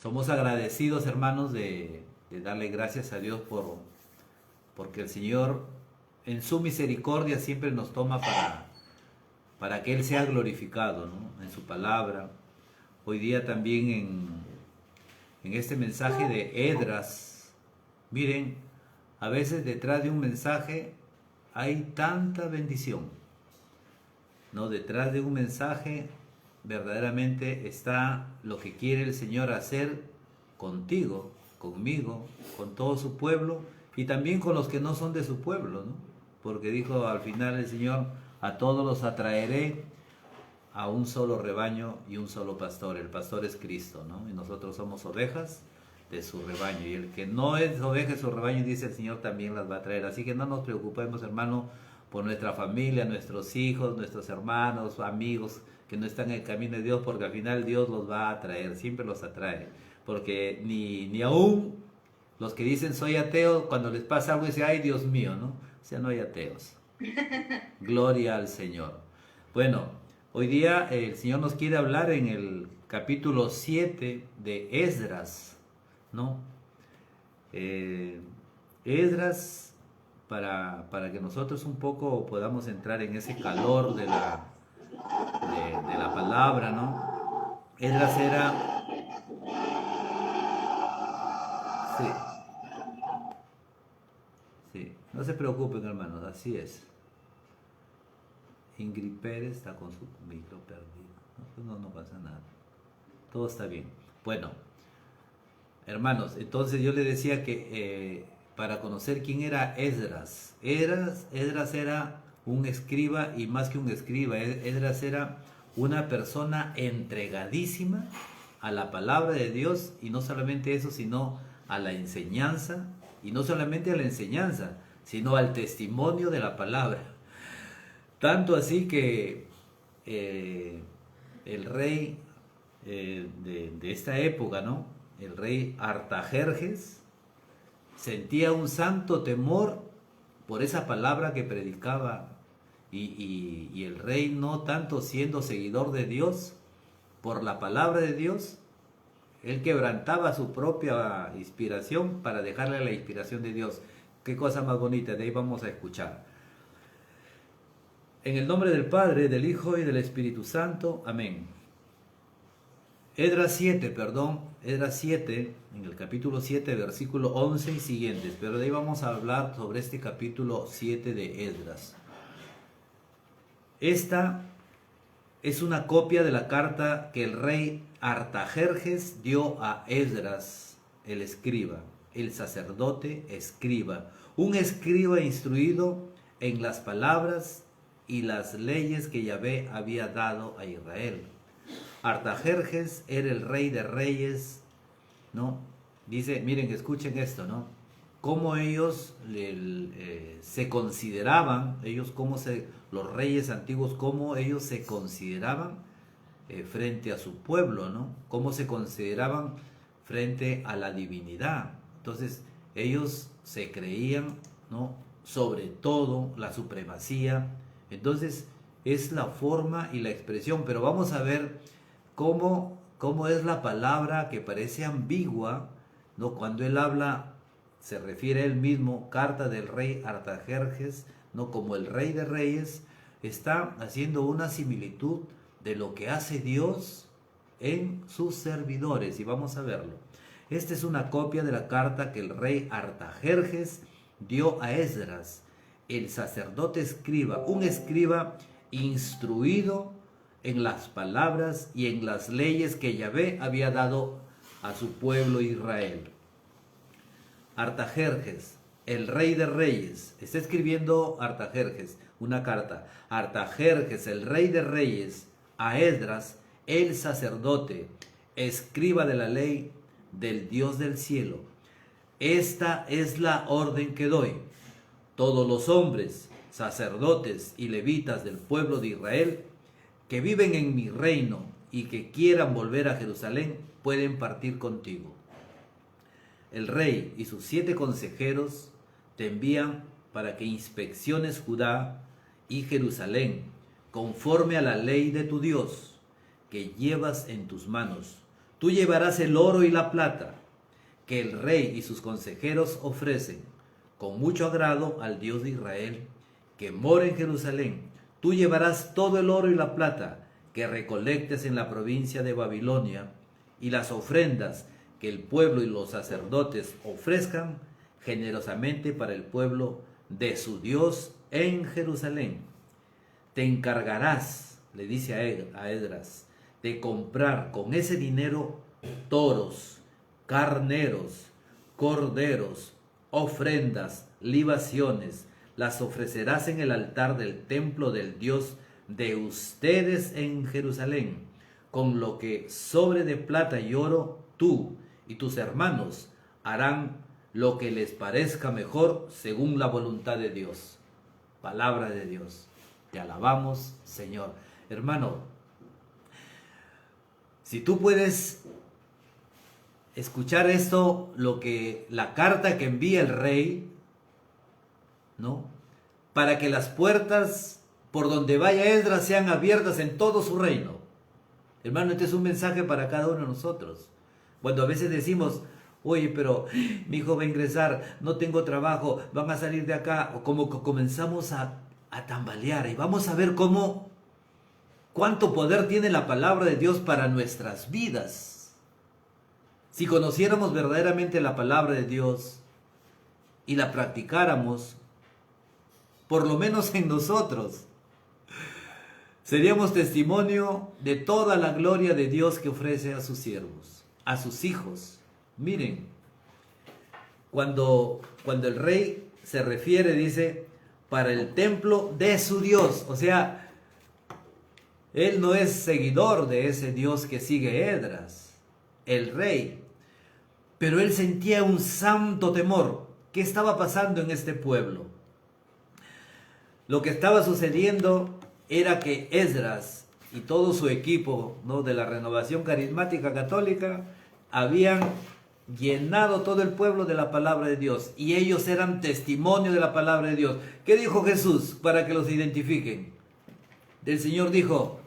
Somos agradecidos, hermanos, de darle gracias a Dios porque el Señor en su misericordia siempre nos toma para que Él sea glorificado, ¿no? En su palabra. Hoy día también en este mensaje de Esdras, miren, a veces detrás de un mensaje hay tanta bendición, ¿no? Detrás de un mensaje verdaderamente está lo que quiere el Señor hacer contigo, conmigo, con todo su pueblo y también con los que no son de su pueblo, ¿no? Porque dijo al final el Señor, a todos los atraeré a un solo rebaño y un solo pastor. El pastor es Cristo, ¿no? Y nosotros somos ovejas de su rebaño. Y el que no es oveja de su rebaño, dice el Señor, también las va a traer. Así que no nos preocupemos, hermano, por nuestra familia, nuestros hijos, nuestros hermanos, amigos que no están en el camino de Dios, porque al final Dios los va a traer, siempre los atrae. Porque ni aún los que dicen soy ateo, cuando les pasa algo dicen, ay Dios mío, ¿no? O sea, no hay ateos. Gloria al Señor. Bueno, hoy día el Señor nos quiere hablar en el capítulo 7 de Esdras, ¿no? Esdras, para que nosotros un poco podamos entrar en ese calor de la palabra, ¿no? Esdras era, sí, sí, no se preocupen, hermanos, así es. Ingrid Pérez está con su micro perdido. No, pues no pasa nada. Todo está bien. Bueno, hermanos, entonces yo le decía que para conocer quién era Esdras, Esdras era un escriba y más que un escriba, Esdras era una persona entregadísima a la palabra de Dios y no solamente eso, sino a la enseñanza y no solamente a la enseñanza, sino al testimonio de la palabra. Tanto así que el rey de esta época, ¿no? El rey Artajerjes sentía un santo temor por esa palabra que predicaba y el rey no tanto siendo seguidor de Dios, por la palabra de Dios, él quebrantaba su propia inspiración para dejarle la inspiración de Dios. Qué cosa más bonita, de ahí vamos a escuchar. En el nombre del Padre, del Hijo y del Espíritu Santo. Amén. Esdras 7, en el capítulo 7, versículo 11 y siguientes. Pero de ahí vamos a hablar sobre este capítulo 7 de Esdras. Esta es una copia de la carta que el rey Artajerjes dio a Esdras, el escriba, el sacerdote escriba, un escriba instruido en las palabras y las leyes que Yahvé había dado a Israel. Artajerjes era el rey de reyes, ¿no? Dice, miren, escuchen esto, ¿no? Cómo ellos se consideraban, los reyes antiguos, cómo ellos se consideraban frente a su pueblo, ¿no? Cómo se consideraban frente a la divinidad. Entonces, ellos se creían, ¿no? Sobre todo la supremacía. Entonces, es la forma y la expresión, pero vamos a ver cómo es la palabra que parece ambigua, ¿no? Cuando él habla, se refiere a él mismo, carta del rey Artajerjes, ¿no? Como el rey de reyes, está haciendo una similitud de lo que hace Dios en sus servidores, y vamos a verlo. Esta es una copia de la carta que el rey Artajerjes dio a Esdras, el sacerdote escriba, un escriba instruido en las palabras y en las leyes que Yahvé había dado a su pueblo Israel. Artajerjes, el rey de reyes, está escribiendo Artajerjes una carta. Artajerjes, el rey de reyes, a Esdras, el sacerdote, escriba de la ley del Dios del cielo. Esta es la orden que doy. Todos los hombres, sacerdotes y levitas del pueblo de Israel que viven en mi reino y que quieran volver a Jerusalén pueden partir contigo. El rey y sus 7 consejeros te envían para que inspecciones Judá y Jerusalén conforme a la ley de tu Dios que llevas en tus manos. Tú llevarás el oro y la plata que el rey y sus consejeros ofrecen con mucho agrado al Dios de Israel, que mora en Jerusalén. Tú llevarás todo el oro y la plata que recolectes en la provincia de Babilonia, y las ofrendas que el pueblo y los sacerdotes ofrezcan generosamente para el pueblo de su Dios en Jerusalén. Te encargarás, le dice a Esdras, de comprar con ese dinero toros, carneros, corderos, ofrendas, libaciones. Las ofrecerás en el altar del templo del Dios de ustedes en Jerusalén. Con lo que sobre de plata y oro, tú y tus hermanos harán lo que les parezca mejor según la voluntad de Dios. Palabra de Dios. Te alabamos, Señor. Hermano, si tú puedes escuchar esto, la carta que envía el rey, ¿no? Para que las puertas por donde vaya Esdras sean abiertas en todo su reino. Hermano, este es un mensaje para cada uno de nosotros. Cuando a veces decimos, oye, pero mi hijo va a ingresar, no tengo trabajo, van a salir de acá, o como que comenzamos a tambalear, y vamos a ver cuánto poder tiene la palabra de Dios para nuestras vidas. Si conociéramos verdaderamente la palabra de Dios y la practicáramos, por lo menos en nosotros, seríamos testimonio de toda la gloria de Dios que ofrece a sus siervos, a sus hijos. Miren, cuando el rey se refiere, dice, para el templo de su Dios. O sea, él no es seguidor de ese Dios que sigue Esdras, el rey. Pero él sentía un santo temor. ¿Qué estaba pasando en este pueblo? Lo que estaba sucediendo era que Esdras y todo su equipo, ¿no?, de la Renovación Carismática Católica habían llenado todo el pueblo de la palabra de Dios, y ellos eran testimonio de la palabra de Dios. ¿Qué dijo Jesús para que los identifiquen? El Señor dijo,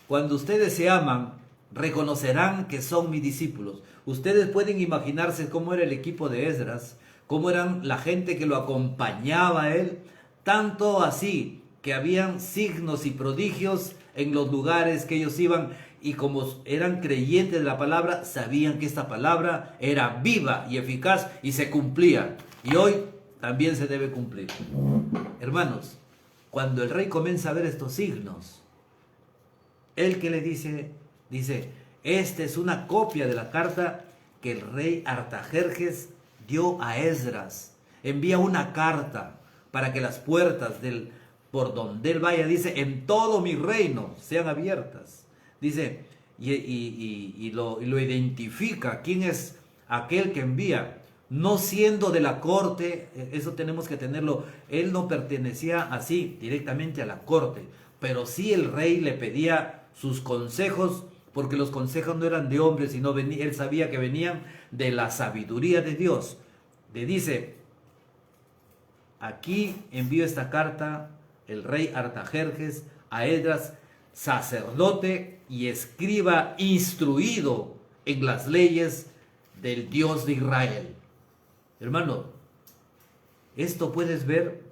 cuando ustedes se aman, reconocerán que son mis discípulos. Ustedes pueden imaginarse cómo era el equipo de Esdras, cómo eran la gente que lo acompañaba a él, tanto así que habían signos y prodigios en los lugares que ellos iban, y como eran creyentes de la palabra, sabían que esta palabra era viva y eficaz y se cumplía. Y hoy también se debe cumplir. Hermanos, cuando el rey comienza a ver estos signos, él que le dice, esta es una copia de la carta que el rey Artajerjes dio a Esdras. Envía una carta para que las puertas por donde él vaya, dice, en todo mi reino sean abiertas. Dice, y lo identifica, quién es aquel que envía, no siendo de la corte. Eso tenemos que tenerlo. Él no pertenecía así directamente a la corte, pero sí el rey le pedía sus consejos, porque los consejos no eran de hombres, sino él sabía que venían de la sabiduría de Dios. Le dice, aquí envío esta carta el rey Artajerjes a Esdras, sacerdote y escriba instruido en las leyes del Dios de Israel. Hermano, esto puedes ver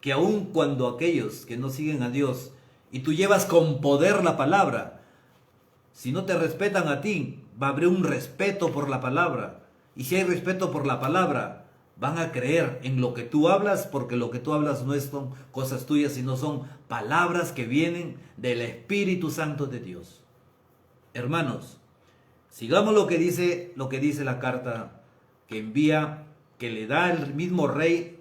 que aun cuando aquellos que no siguen a Dios y tú llevas con poder la palabra, si no te respetan a ti, va a haber un respeto por la palabra. Y si hay respeto por la palabra, van a creer en lo que tú hablas, porque lo que tú hablas no son cosas tuyas, sino son palabras que vienen del Espíritu Santo de Dios. Hermanos, sigamos lo que dice la carta que envía, que le da el mismo rey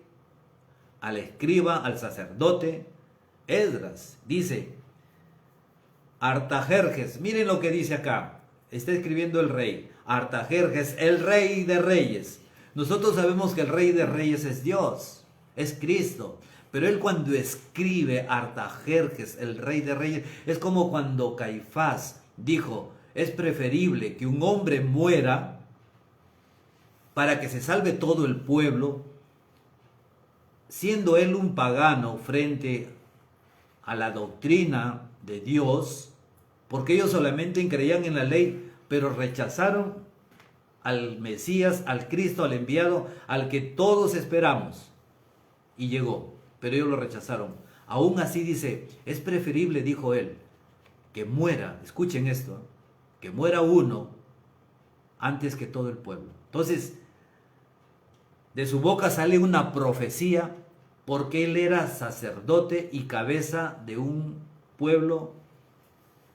al escriba, al sacerdote Esdras. Dice, Artajerjes, miren lo que dice acá, está escribiendo el rey, Artajerjes, el rey de reyes. Nosotros sabemos que el rey de reyes es Dios, es Cristo. Pero él cuando escribe Artajerjes, el rey de reyes, es como cuando Caifás dijo, es preferible que un hombre muera para que se salve todo el pueblo, siendo él un pagano frente a la doctrina de Dios, porque ellos solamente creían en la ley, pero rechazaron al Mesías, al Cristo, al enviado, al que todos esperamos. Y llegó, pero ellos lo rechazaron. Aún así dice, es preferible, dijo él, que muera, escuchen esto, que muera uno antes que todo el pueblo. Entonces, de su boca sale una profecía porque él era sacerdote y cabeza de un pueblo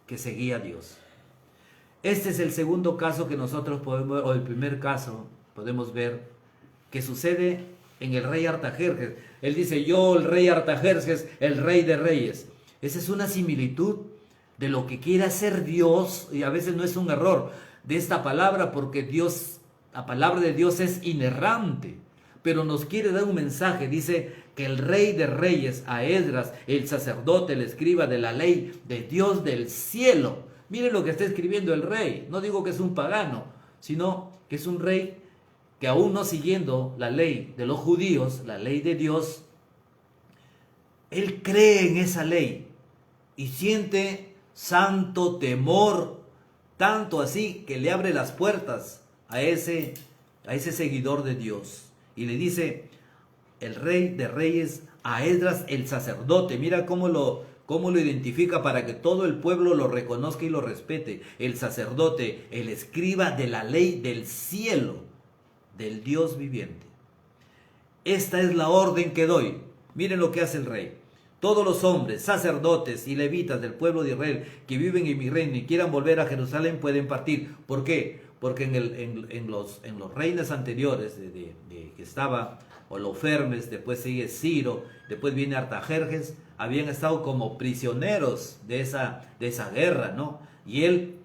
que seguía a Dios. Este es el segundo caso que nosotros podemos, o el primer caso, podemos ver que sucede en el rey Artajerjes. Él dice, yo el rey Artajerjes, el rey de reyes. Esa es una similitud de lo que quiere hacer Dios, y a veces no es un error de esta palabra, porque Dios, la palabra de Dios es inerrante, pero nos quiere dar un mensaje. Dice que el rey de reyes, a Esdras, el sacerdote, el escriba de la ley de Dios del cielo. Miren lo que está escribiendo el rey. No digo que es un pagano, sino que es un rey que aún no siguiendo la ley de los judíos, la ley de Dios, él cree en esa ley y siente santo temor, tanto así que le abre las puertas a ese seguidor de Dios. Y le dice el rey de reyes a Esdras el sacerdote. Mira cómo lo identifica para que todo el pueblo lo reconozca y lo respete. El sacerdote, el escriba de la ley del cielo, del Dios viviente. Esta es la orden que doy. Miren lo que hace el rey. Todos los hombres, sacerdotes y levitas del pueblo de Israel que viven en mi reino y quieran volver a Jerusalén pueden partir. ¿Por qué? Porque en los reinos anteriores de que estaba Holofernes, después sigue Ciro, después viene Artajerjes, habían estado como prisioneros de esa guerra, ¿no? Y él,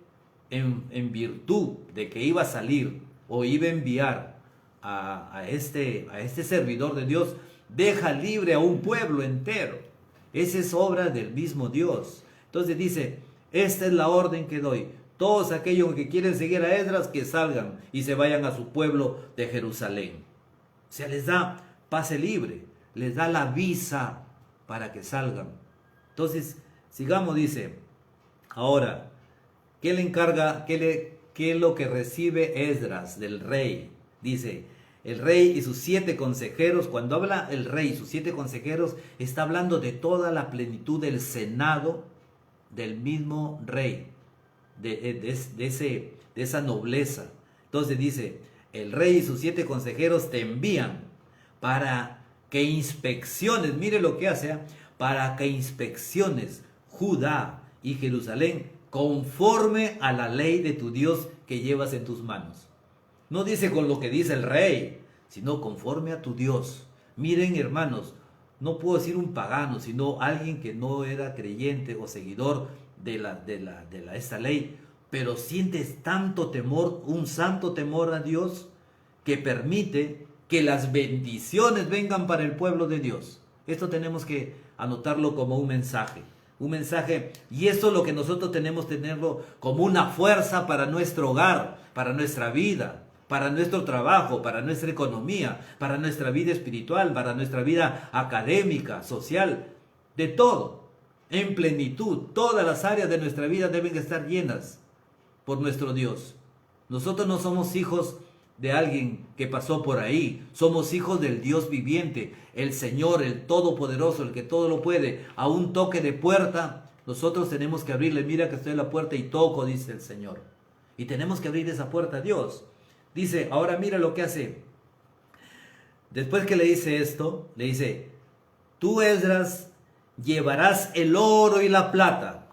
en virtud de que iba a salir o iba a enviar a este servidor de Dios, deja libre a un pueblo entero. Esa es obra del mismo Dios. Entonces dice, esta es la orden que doy. Todos aquellos que quieren seguir a Esdras, que salgan y se vayan a su pueblo de Jerusalén. O sea, les da pase libre, les da la visa para que salgan. Entonces, sigamos, dice, ahora, ¿qué le encarga, qué es lo que recibe Esdras del rey? Dice, el rey y sus 7 consejeros. Cuando habla el rey y sus 7 consejeros, está hablando de toda la plenitud del senado del mismo rey, de esa nobleza. Entonces dice, el rey y sus 7 consejeros te envían para que inspecciones, mire lo que hace, para que inspecciones Judá y Jerusalén conforme a la ley de tu Dios que llevas en tus manos. No dice con lo que dice el rey, sino conforme a tu Dios. Miren, hermanos, no puedo decir un pagano, sino alguien que no era creyente o seguidor de esta ley, pero sientes tanto temor, un santo temor a Dios, que permite que las bendiciones vengan para el pueblo de Dios. Esto tenemos que anotarlo como un mensaje, y esto es lo que nosotros tenemos que tenerlo como una fuerza para nuestro hogar, para nuestra vida, para nuestro trabajo, para nuestra economía, para nuestra vida espiritual, para nuestra vida académica, social, de todo, en plenitud. Todas las áreas de nuestra vida deben estar llenas por nuestro Dios. Nosotros no somos hijos de alguien que pasó por ahí, somos hijos del Dios viviente, el Señor, el Todopoderoso, el que todo lo puede. A un toque de puerta, nosotros tenemos que abrirle. Mira que estoy en la puerta y toco, dice el Señor. Y tenemos que abrir esa puerta a Dios. Dice, ahora mira lo que hace. Después que le dice esto, le dice, tú, Esdras, llevarás el oro y la plata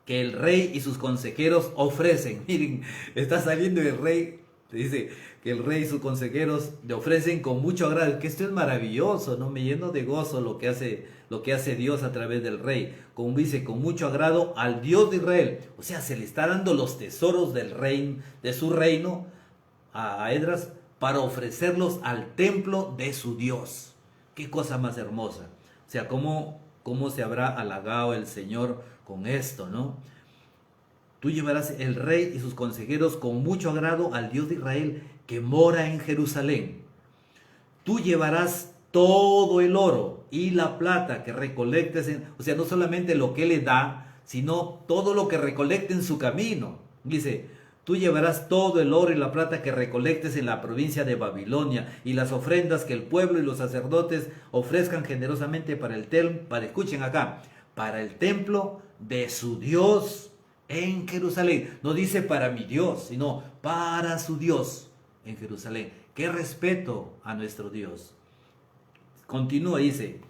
que el rey y sus consejeros ofrecen. Miren, está saliendo el rey, te dice que el rey y sus consejeros le ofrecen con mucho agrado. Que esto es maravilloso, ¿no? Me lleno de gozo lo que hace Dios a través del rey. Como dice, con mucho agrado al Dios de Israel. O sea, se le está dando los tesoros del reino, de su reino, a Esdras, para ofrecerlos al templo de su Dios. Qué cosa más hermosa. O sea, cómo se habrá halagado el Señor con esto, ¿no? Tú llevarás el rey y sus consejeros con mucho agrado al Dios de Israel que mora en Jerusalén. Tú llevarás todo el oro y la plata que recolectes, o sea, no solamente lo que le da, sino todo lo que recolecte en su camino. Dice, tú llevarás todo el oro y la plata que recolectes en la provincia de Babilonia y las ofrendas que el pueblo y los sacerdotes ofrezcan generosamente para el templo, escuchen acá, para el templo de su Dios en Jerusalén. No dice para mi Dios, sino para su Dios en Jerusalén. Qué respeto a nuestro Dios. Continúa, dice,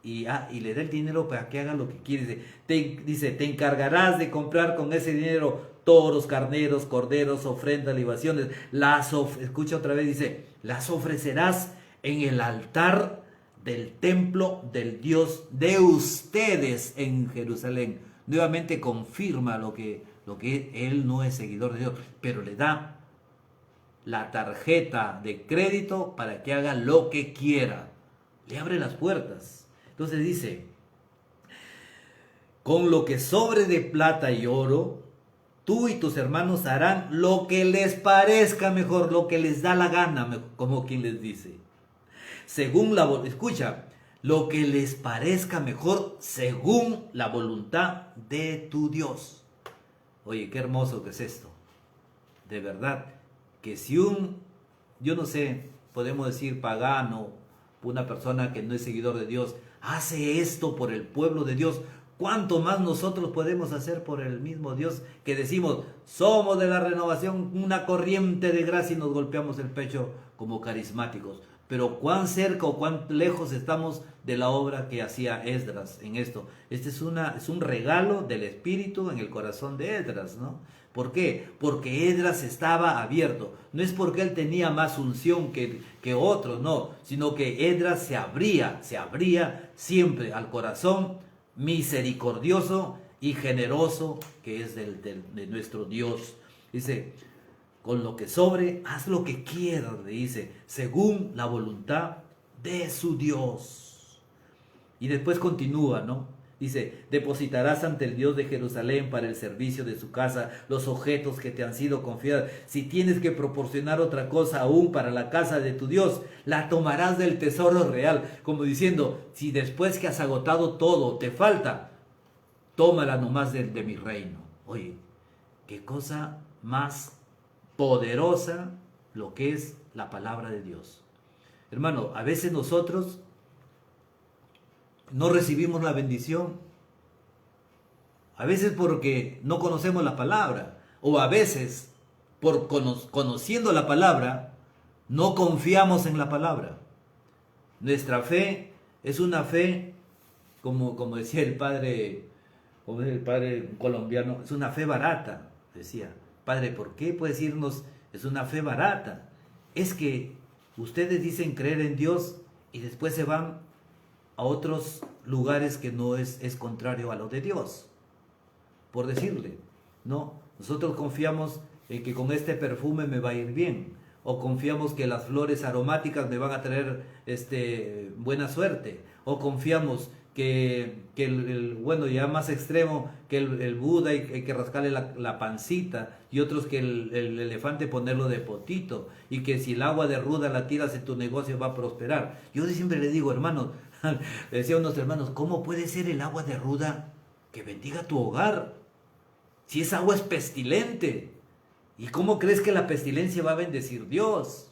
y le da el dinero para que haga lo que quiere. Dice, te encargarás de comprar con ese dinero toros, carneros, corderos, ofrendas, libaciones. Escucha otra vez, dice, las ofrecerás en el altar del templo del Dios de ustedes en Jerusalén. Nuevamente confirma lo que él no es seguidor de Dios, pero le da la tarjeta de crédito para que haga lo que quiera. Le abre las puertas. Entonces dice, con lo que sobre de plata y oro, tú y tus hermanos harán lo que les parezca mejor, lo que les da la gana, como quien les dice. Escucha, lo que les parezca mejor según la voluntad de tu Dios. Oye, qué hermoso que es esto. De verdad, que si yo no sé, podemos decir pagano, una persona que no es seguidor de Dios, hace esto por el pueblo de Dios, ¿cuánto más nosotros podemos hacer por el mismo Dios que decimos, somos de la renovación, una corriente de gracia y nos golpeamos el pecho como carismáticos? Pero cuán cerca o cuán lejos estamos de la obra que hacía Esdras en esto. Este es un regalo del Espíritu en el corazón de Esdras, ¿no? ¿Por qué? Porque Esdras estaba abierto. No es porque él tenía más unción que otros, no, sino que Esdras se abría siempre al corazón misericordioso y generoso que es de nuestro Dios. Dice, con lo que sobre, haz lo que quieras, le dice, según la voluntad de su Dios. Y después continúa, ¿no? Dice, depositarás ante el Dios de Jerusalén para el servicio de su casa los objetos que te han sido confiados. Si tienes que proporcionar otra cosa aún para la casa de tu Dios, la tomarás del tesoro real. Como diciendo, si después que has agotado todo te falta, tómala nomás de mi reino. Oye, qué cosa más poderosa lo que es la palabra de Dios. Hermano, a veces nosotros no recibimos la bendición, a veces porque no conocemos la palabra, o a veces por conociendo la palabra no confiamos en la palabra. Nuestra fe es una fe, como decía el padre colombiano, es una fe barata. Decía, Padre, ¿por qué puede decirnos es una fe barata? Es que ustedes dicen creer en Dios y después se van a otros lugares que no es contrario a lo de Dios. Por decirle, no, nosotros confiamos en que con este perfume me va a ir bien, o confiamos que las flores aromáticas me van a traer buena suerte, o confiamos que bueno, ya más extremo, que el Buda hay que rascarle la pancita, y otros que el elefante ponerlo de potito, y que si el agua de ruda la tiras en tu negocio va a prosperar. Yo siempre le digo, hermanos, le decía a unos hermanos, ¿cómo puede ser el agua de ruda que bendiga tu hogar? Si esa agua es pestilente. ¿Y cómo crees que la pestilencia va a bendecir Dios?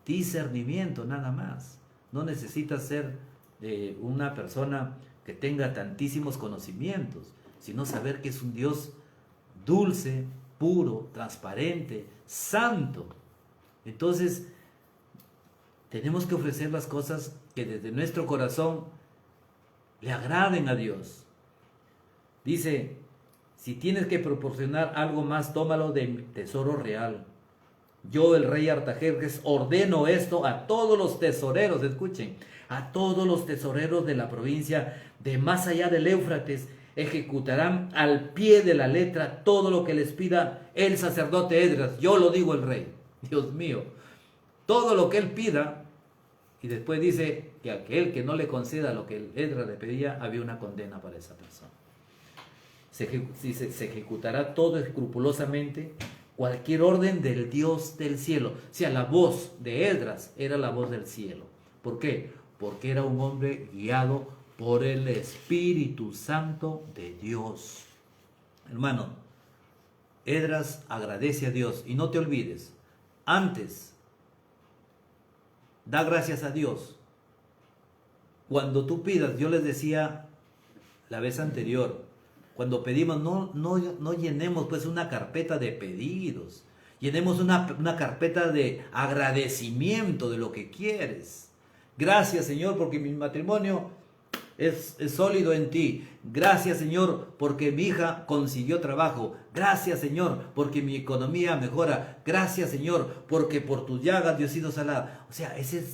Discernimiento, nada más. No necesitas ser una persona que tenga tantísimos conocimientos, sino saber que es un Dios dulce, puro, transparente, santo. Entonces, tenemos que ofrecer las cosas que desde nuestro corazón le agraden a Dios. Dice, si tienes que proporcionar algo más, tómalo de mi tesoro real. Yo, el rey Artajerjes, ordeno esto a todos los tesoreros, escuchen, a todos los tesoreros de la provincia de más allá del Éufrates, ejecutarán al pie de la letra todo lo que les pida el sacerdote Esdras. Yo lo digo el rey, Dios mío, todo lo que él pida. Y después dice que aquel que no le conceda lo que Esdras le pedía, había una condena para esa persona. Se ejecutará todo escrupulosamente, cualquier orden del Dios del cielo. O sea, la voz de Esdras era la voz del cielo. ¿Por qué? Porque era un hombre guiado por el Espíritu Santo de Dios. Hermano, Edras agradece a Dios y no te olvides, antes, da gracias a Dios. Cuando tú pidas, yo les decía la vez anterior, cuando pedimos, no llenemos pues una carpeta de pedidos, llenemos una carpeta de agradecimiento de lo que quieres. Gracias, Señor, porque mi matrimonio es sólido en ti. Gracias, Señor, porque mi hija consiguió trabajo. Gracias, Señor, porque mi economía mejora. Gracias, Señor, porque por tus llagas yo he sido salada. O sea, ese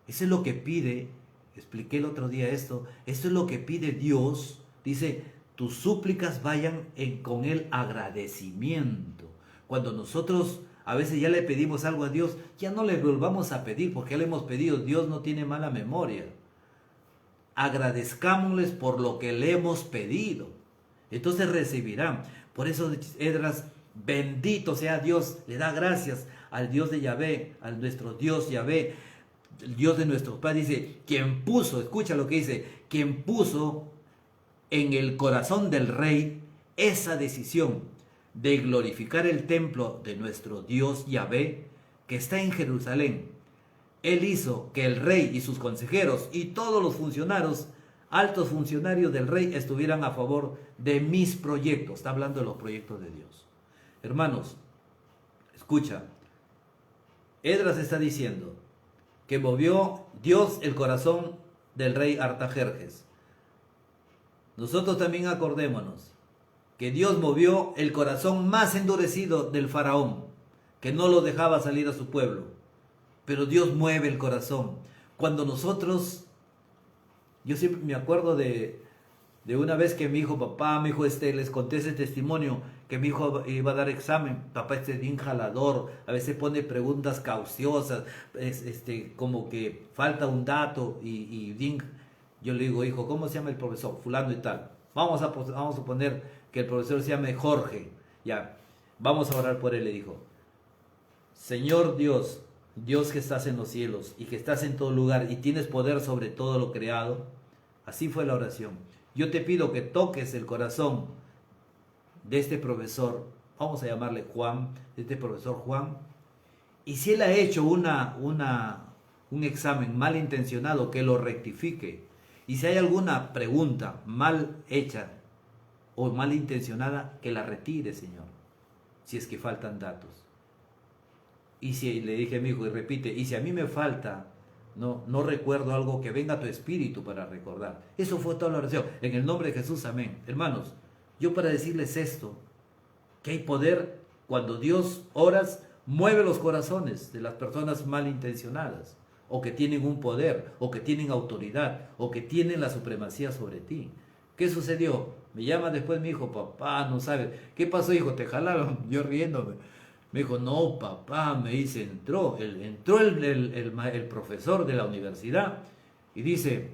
es lo que pide. Expliqué el otro día esto. Esto es lo que pide Dios. Dice, tus súplicas vayan con el agradecimiento. Cuando nosotros a veces ya le pedimos algo a Dios, ya no le volvamos a pedir porque ya le hemos pedido. Dios no tiene mala memoria. Agradezcámosles por lo que le hemos pedido. Entonces recibirán. Por eso Edras, bendito sea Dios, le da gracias al Dios de Yahvé, a nuestro Dios Yahvé, el Dios de nuestros padres. Dice, quien puso, escucha lo que dice, quien puso en el corazón del rey esa decisión de glorificar el templo de nuestro Dios Yahvé, que está en Jerusalén. Él hizo que el rey y sus consejeros y todos los funcionarios, altos funcionarios del rey, estuvieran a favor de mis proyectos. Está hablando de los proyectos de Dios. Hermanos, escucha. Edras está diciendo que movió Dios el corazón del rey Artajerjes. Nosotros también acordémonos que Dios movió el corazón más endurecido del faraón, que no lo dejaba salir a su pueblo. Pero Dios mueve el corazón. Cuando nosotros, yo siempre me acuerdo de una vez que mi hijo, papá, les conté ese testimonio, que mi hijo iba a dar examen. Papá es bien jalador, a veces pone preguntas cauciosas, como que falta un dato y yo le digo, hijo, ¿cómo se llama el profesor? Fulano y tal. Vamos a suponer que el profesor se llame Jorge. Ya, vamos a orar por él, le dijo. Señor Dios, Dios que estás en los cielos y que estás en todo lugar y tienes poder sobre todo lo creado. Así fue la oración. Yo te pido que toques el corazón de este profesor, vamos a llamarle Juan, de este profesor Juan, y si él ha hecho un examen malintencionado, que lo rectifique. Y si hay alguna pregunta mal hecha o malintencionada, que la retire, Señor, si es que faltan datos. Y si le dije a mi hijo, y repite, y si a mí me falta, no recuerdo algo, que venga tu espíritu para recordar. Eso fue toda la oración. En el nombre de Jesús, amén. Hermanos, yo para decirles esto, que hay poder cuando Dios oras, mueve los corazones de las personas malintencionadas, o que tienen un poder, o que tienen autoridad, o que tienen la supremacía sobre ti. ¿Qué sucedió? Me llama después mi hijo, papá, no sabes. ¿Qué pasó, hijo? ¿Te jalaron? Yo riéndome. Me dijo, no, papá, me dice, entró el profesor de la universidad y dice,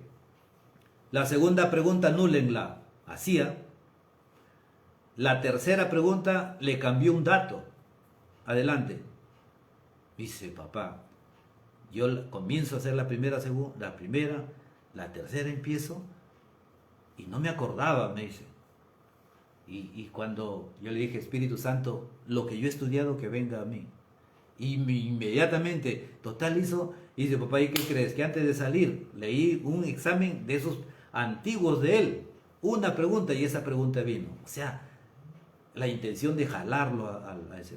la segunda pregunta anúlenla. Hacía. La tercera pregunta le cambió un dato. Adelante. Dice, papá, yo comienzo a hacer la primera, la tercera empiezo y no me acordaba, me dice. Y cuando yo le dije, Espíritu Santo, lo que yo he estudiado, que venga a mí. Y inmediatamente, total hizo, y dice, papá, ¿y qué crees? Que antes de salir, leí un examen de esos antiguos de él. Una pregunta, y esa pregunta vino. O sea, la intención de jalarlo a ese.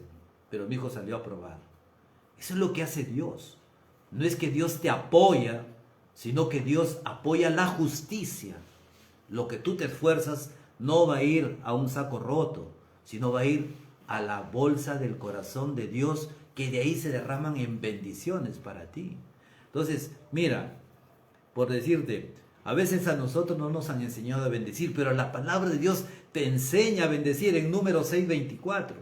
Pero mi hijo salió a aprobado. Eso es lo que hace Dios. No es que Dios te apoya, sino que Dios apoya la justicia. Lo que tú te esfuerzas no va a ir a un saco roto, sino va a ir a la bolsa del corazón de Dios, que de ahí se derraman en bendiciones para ti. Entonces, mira, por decirte, a veces a nosotros no nos han enseñado a bendecir, pero la palabra de Dios te enseña a bendecir en Números 6:24,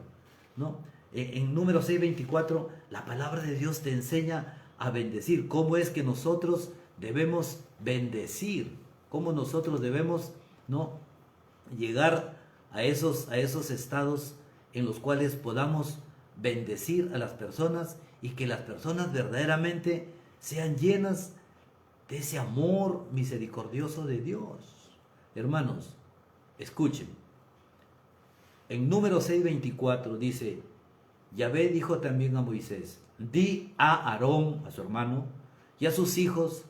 ¿no? En Números 6:24, la palabra de Dios te enseña a bendecir. ¿Cómo es que nosotros debemos bendecir? ¿Cómo nosotros debemos, ¿no?, llegar a esos estados en los cuales podamos bendecir a las personas y que las personas verdaderamente sean llenas de ese amor misericordioso de Dios? Hermanos, escuchen. En Número 6:24 dice, Yahvé dijo también a Moisés, di a Aarón, a su hermano, y a sus hijos,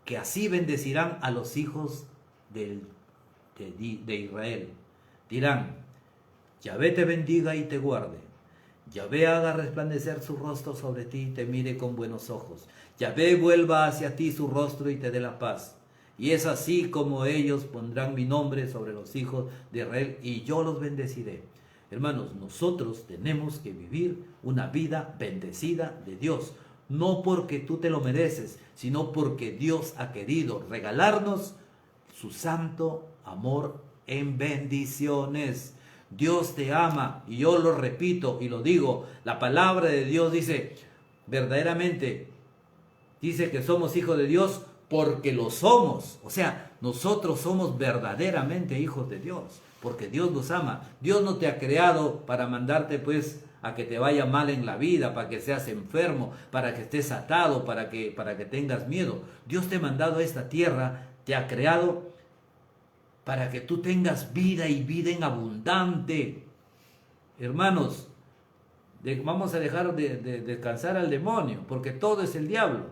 que así bendecirán a los hijos de Israel. Dirán, Yahvé te bendiga y te guarde. Yahvé haga resplandecer su rostro sobre ti y te mire con buenos ojos. Yahvé vuelva hacia ti su rostro y te dé la paz. Y es así como ellos pondrán mi nombre sobre los hijos de Israel y yo los bendeciré. Hermanos, nosotros tenemos que vivir una vida bendecida de Dios. No porque tú te lo mereces, sino porque Dios ha querido regalarnos su santo amor en bendiciones. Dios te ama, y yo lo repito y lo digo, la palabra de Dios dice, verdaderamente, dice que somos hijos de Dios porque lo somos. O sea, nosotros somos verdaderamente hijos de Dios, porque Dios nos ama. Dios no te ha creado para mandarte pues a que te vaya mal en la vida, para que seas enfermo, para que estés atado, para que tengas miedo. Dios te ha mandado a esta tierra, te ha creado para que tú tengas vida y vida en abundante. Hermanos, vamos a dejar de descansar al demonio, porque todo es el diablo.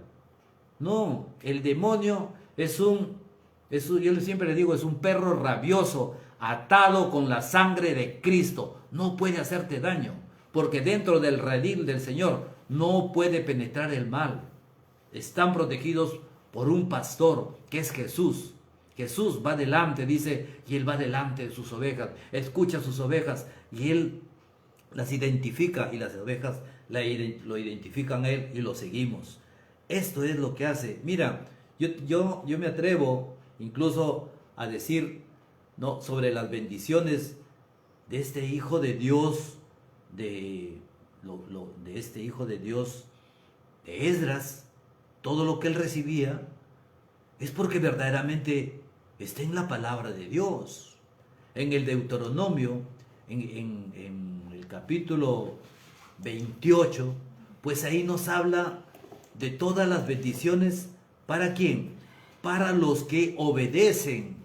No, el demonio yo siempre le digo, es un perro rabioso, atado con la sangre de Cristo. No puede hacerte daño, porque dentro del redil del Señor no puede penetrar el mal. Están protegidos por un pastor, que es Jesús. Jesús va delante, dice, y Él va delante de sus ovejas, escucha sus ovejas y Él las identifica y las ovejas lo identifican a Él y lo seguimos. Esto es lo que hace. Mira, yo me atrevo incluso a decir, ¿no?, sobre las bendiciones de este Hijo de Dios, de este Hijo de Dios, de Esdras, todo lo que él recibía, es porque verdaderamente está en la palabra de Dios. En el Deuteronomio, en el capítulo 28, pues ahí nos habla de todas las bendiciones. ¿Para quién? Para los que obedecen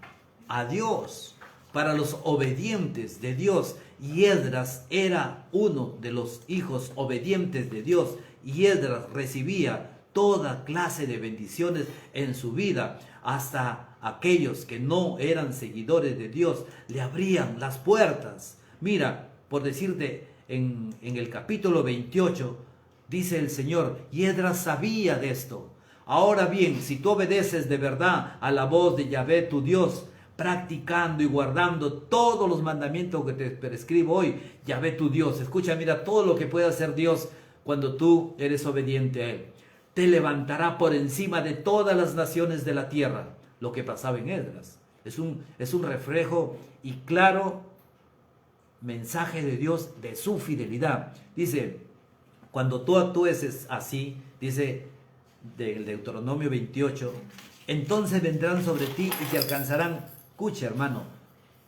a Dios, para los obedientes de Dios. Y Esdras era uno de los hijos obedientes de Dios, y Esdras recibía toda clase de bendiciones en su vida. Hasta aquellos que no eran seguidores de Dios le abrían las puertas. Mira, por decirte, en el capítulo 28 dice el Señor, y Esdras sabía de esto. Ahora bien, si tú obedeces de verdad a la voz de Yahvé tu Dios, practicando y guardando todos los mandamientos que te prescribo hoy, Yahvé tu Dios, escucha, mira todo lo que puede hacer Dios cuando tú eres obediente a Él. Te levantará por encima de todas las naciones de la tierra. Lo que pasaba en Esdras es un reflejo y claro mensaje de Dios de su fidelidad. Dice, cuando tú actúes así, dice del Deuteronomio 28, entonces vendrán sobre ti y te alcanzarán, escucha hermano,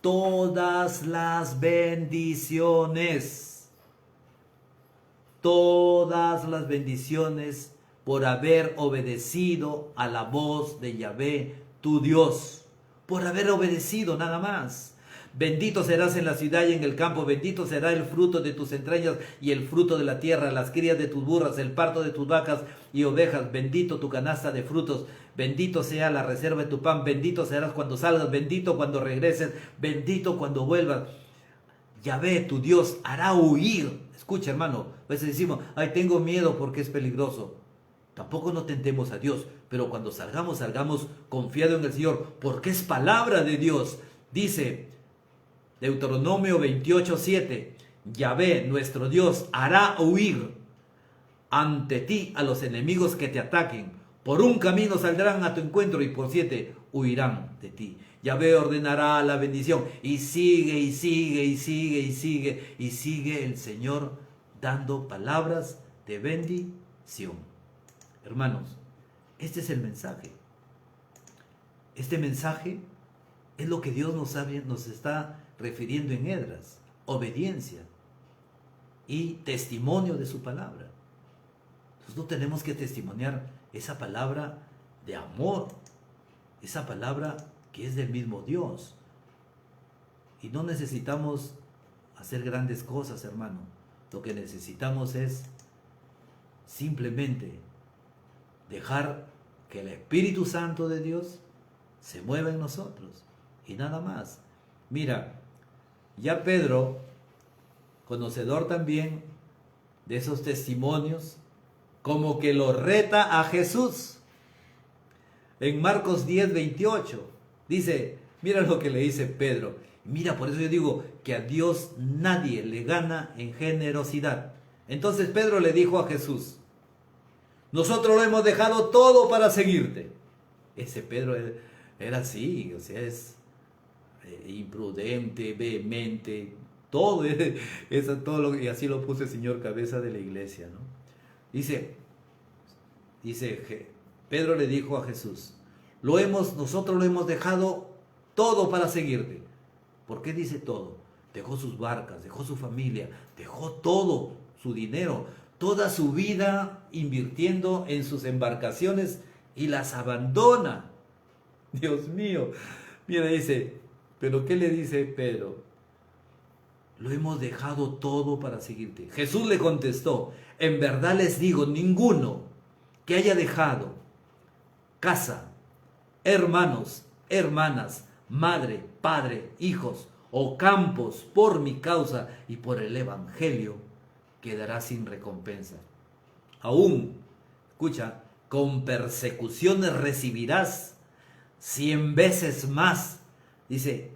todas las bendiciones por haber obedecido a la voz de Yahvé tu Dios, por haber obedecido nada más. Bendito serás en la ciudad y en el campo, bendito será el fruto de tus entrañas y el fruto de la tierra, las crías de tus burras, el parto de tus vacas y ovejas, bendito tu canasta de frutos, bendito sea la reserva de tu pan, bendito serás cuando salgas, bendito cuando regreses, bendito cuando vuelvas. Yahvé, tu Dios, hará huir. Escucha, hermano, a veces decimos, ay, tengo miedo porque es peligroso. Tampoco no tentemos a Dios, pero cuando salgamos confiado en el Señor, porque es palabra de Dios. Dice Deuteronomio 28:7, Yahvé, nuestro Dios, hará huir ante ti a los enemigos que te ataquen. Por un camino saldrán a tu encuentro y por 7 huirán de ti. Yahvé ordenará la bendición. Y sigue, y sigue, y sigue, y sigue, y sigue el Señor dando palabras de bendición. Hermanos, este es el mensaje. Este mensaje es lo que Dios nos está refiriendo en Esdras. Obediencia y testimonio de su palabra. Nosotros tenemos que testimoniar esa palabra de amor, esa palabra que es del mismo Dios. Y no necesitamos hacer grandes cosas, hermano. Lo que necesitamos es simplemente dejar que el Espíritu Santo de Dios se mueva en nosotros y nada más. Mira, ya Pedro, conocedor también de esos testimonios, como que lo reta a Jesús. En Marcos 10:28 dice, mira lo que le dice Pedro. Mira, por eso yo digo que a Dios nadie le gana en generosidad. Entonces Pedro le dijo a Jesús, nosotros lo hemos dejado todo para seguirte. Ese Pedro era así, o sea, es imprudente, vehemente, todo, y así lo puso el Señor cabeza de la iglesia, ¿no? Dice, Pedro le dijo a Jesús, nosotros lo hemos dejado todo para seguirte. ¿Por qué dice todo? Dejó sus barcas, dejó su familia, dejó todo, su dinero, toda su vida invirtiendo en sus embarcaciones y las abandona. Dios mío, mira, dice, pero ¿qué le dice Pedro? Lo hemos dejado todo para seguirte. Jesús le contestó, en verdad les digo, ninguno que haya dejado casa, hermanos, hermanas, madre, padre, hijos o campos por mi causa y por el evangelio, quedará sin recompensa. Aún, escucha, con persecuciones recibirás 100 veces más, dice,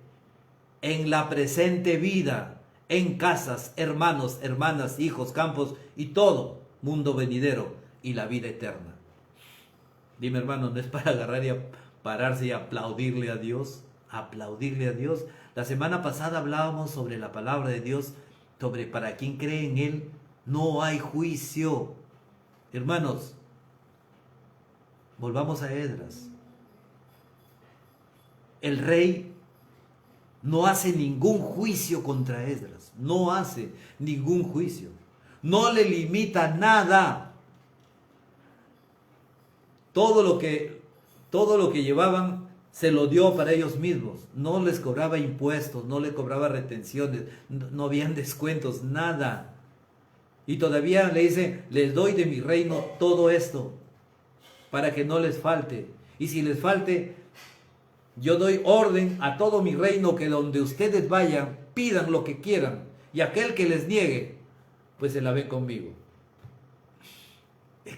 en la presente vida, en casas, hermanos, hermanas, hijos, campos y todo mundo venidero y la vida eterna. Dime, hermano, ¿no es para agarrar y pararse y aplaudirle a Dios? Aplaudirle a Dios. La semana pasada hablábamos sobre la palabra de Dios, sobre para quien cree en Él no hay juicio. Hermanos, volvamos a Esdras. El rey no hace ningún juicio contra Esdras, no hace ningún juicio, no le limita nada. Todo lo que llevaban se lo dio para ellos mismos, no les cobraba impuestos, no les cobraba retenciones, no habían descuentos, nada. Y todavía le dice, les doy de mi reino todo esto, para que no les falte. Y si les falte, yo doy orden a todo mi reino que donde ustedes vayan, pidan lo que quieran. Y aquel que les niegue, pues se la ve conmigo.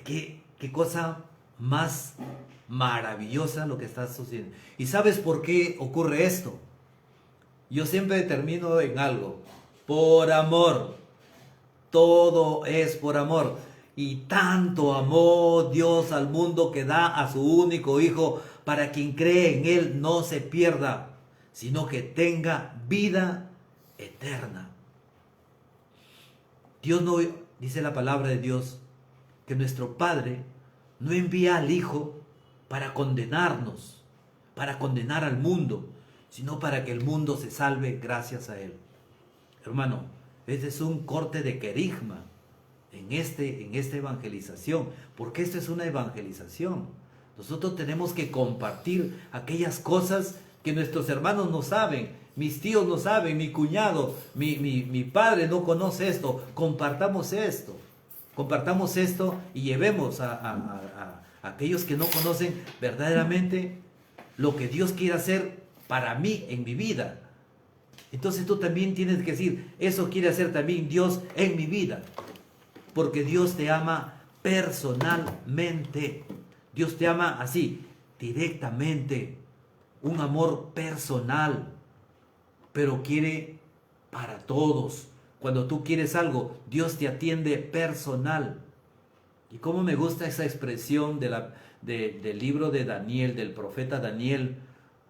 ¿Qué cosa más maravillosa lo que está sucediendo? ¿Y sabes por qué ocurre esto? Yo siempre termino en algo. Por amor. Todo es por amor. Y tanto amó Dios al mundo que da a su único Hijo para quien cree en Él no se pierda, sino que tenga vida eterna. Dios no, dice la palabra de Dios, que nuestro Padre no envía al Hijo para condenarnos, para condenar al mundo, sino para que el mundo se salve gracias a Él. Hermano, este es un corte de querigma en esta evangelización, porque esto es una evangelización. Nosotros tenemos que compartir aquellas cosas que nuestros hermanos no saben, mis tíos no saben, mi cuñado, mi padre no conoce esto. Compartamos esto y llevemos a aquellos que no conocen verdaderamente lo que Dios quiere hacer para mí en mi vida. Entonces tú también tienes que decir, eso quiere hacer también Dios en mi vida, porque Dios te ama personalmente. Dios te ama así, directamente, un amor personal, pero quiere para todos. Cuando tú quieres algo, Dios te atiende personal. Y cómo me gusta esa expresión del libro de Daniel, del profeta Daniel,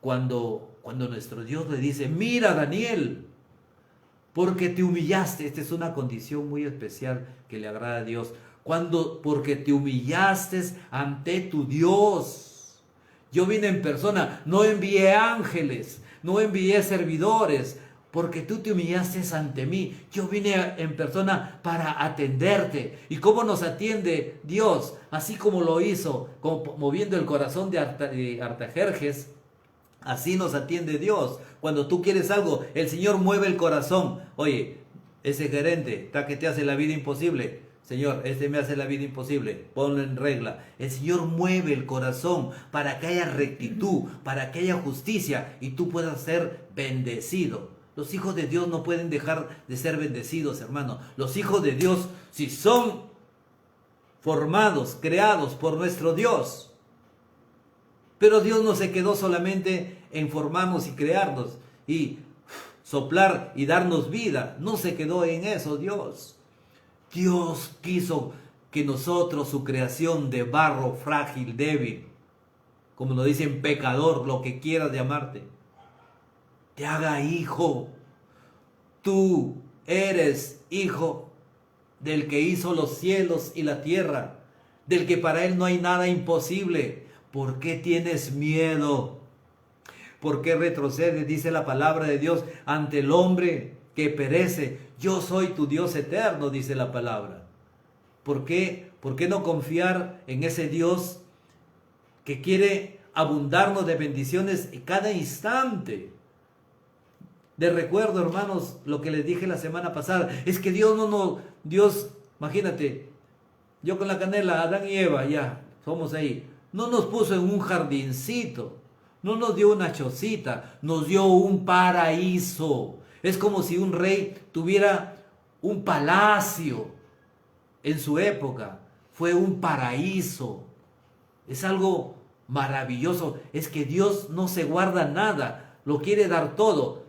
cuando nuestro Dios le dice, mira Daniel, porque te humillaste. Esta es una condición muy especial que le agrada a Dios. Porque te humillaste ante tu Dios. Yo vine en persona, no envié ángeles, no envié servidores, porque tú te humillaste ante mí. Yo vine en persona para atenderte. ¿Y cómo nos atiende Dios? Así como lo hizo, como moviendo el corazón de Artajerjes, así nos atiende Dios. Cuando tú quieres algo, el Señor mueve el corazón. Oye, ese gerente está que te hace la vida imposible. Señor, este me hace la vida imposible, ponlo en regla. El Señor mueve el corazón para que haya rectitud, para que haya justicia y tú puedas ser bendecido. Los hijos de Dios no pueden dejar de ser bendecidos, hermano. Los hijos de Dios, si son formados, creados por nuestro Dios. Pero Dios no se quedó solamente en formarnos y crearnos y soplar y darnos vida. No se quedó en eso Dios. Dios quiso que nosotros, su creación de barro frágil, débil, como nos dicen pecador, lo que quieras llamarte, te haga hijo. Tú eres hijo del que hizo los cielos y la tierra, del que para él no hay nada imposible. ¿Por qué tienes miedo? ¿Por qué retrocedes? Dice la palabra de Dios, ante el hombre que perece. Yo soy tu Dios eterno, dice la palabra. ¿Por qué? ¿Por qué no confiar en ese Dios que quiere abundarnos de bendiciones en cada instante? De recuerdo, hermanos, lo que les dije la semana pasada, es que Dios, imagínate, yo con la canela, Adán y Eva, ya, somos ahí, no nos puso en un jardincito, no nos dio una chocita, nos dio un paraíso. Es como si un rey tuviera un palacio en su época, fue un paraíso, es algo maravilloso, es que Dios no se guarda nada, lo quiere dar todo.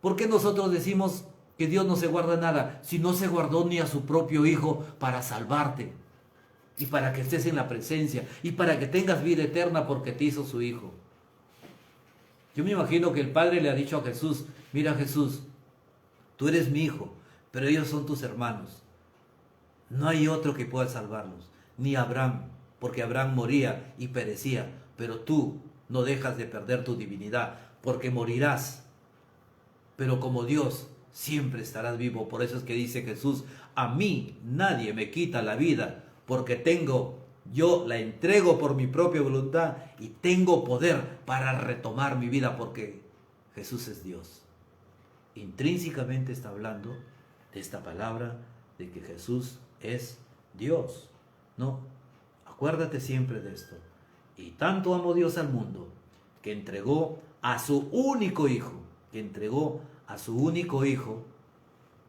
¿Por qué nosotros decimos que Dios no se guarda nada si no se guardó ni a su propio Hijo para salvarte y para que estés en la presencia y para que tengas vida eterna porque te hizo su Hijo? Yo me imagino que el Padre le ha dicho a Jesús, mira Jesús, tú eres mi hijo, pero ellos son tus hermanos. No hay otro que pueda salvarlos, ni Abraham, porque Abraham moría y perecía, pero tú no dejas de perder tu divinidad, porque morirás. Pero como Dios siempre estarás vivo. Por eso es que dice Jesús, a mí nadie me quita la vida, porque yo la entrego por mi propia voluntad y tengo poder para retomar mi vida, porque Jesús es Dios. Intrínsecamente está hablando de esta palabra de que Jesús es Dios. No, acuérdate siempre de esto. Y tanto amó Dios al mundo que entregó a su único Hijo,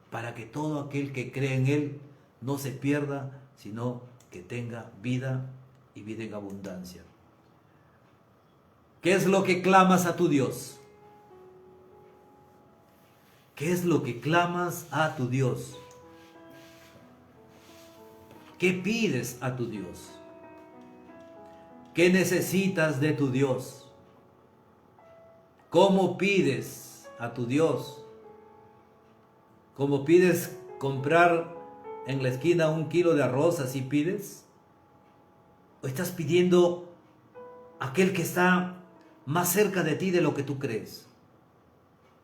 para que todo aquel que cree en Él no se pierda, sino que tenga vida y vida en abundancia. ¿Qué es lo que clamas a tu Dios? ¿Qué es lo que clamas a tu Dios? ¿Qué pides a tu Dios? ¿Qué necesitas de tu Dios? ¿Cómo pides a tu Dios? ¿Cómo pides comprar en la esquina 1 kilo de arroz? ¿Así pides? ¿O estás pidiendo a aquel que está más cerca de ti de lo que tú crees?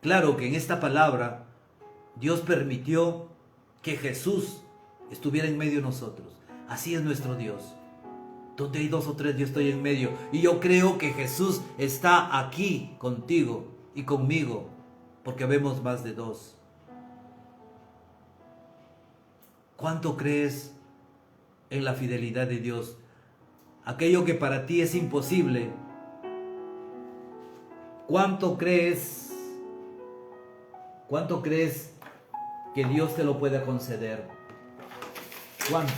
Claro que en esta palabra Dios permitió que Jesús estuviera en medio de nosotros. Así es nuestro Dios. Donde hay 2 o 3, yo estoy en medio. Y yo creo que Jesús está aquí contigo y conmigo, porque vemos más de 2. ¿Cuánto crees en la fidelidad de Dios? Aquello que para ti es imposible. ¿Cuánto crees que Dios te lo pueda conceder? ¿Cuánto?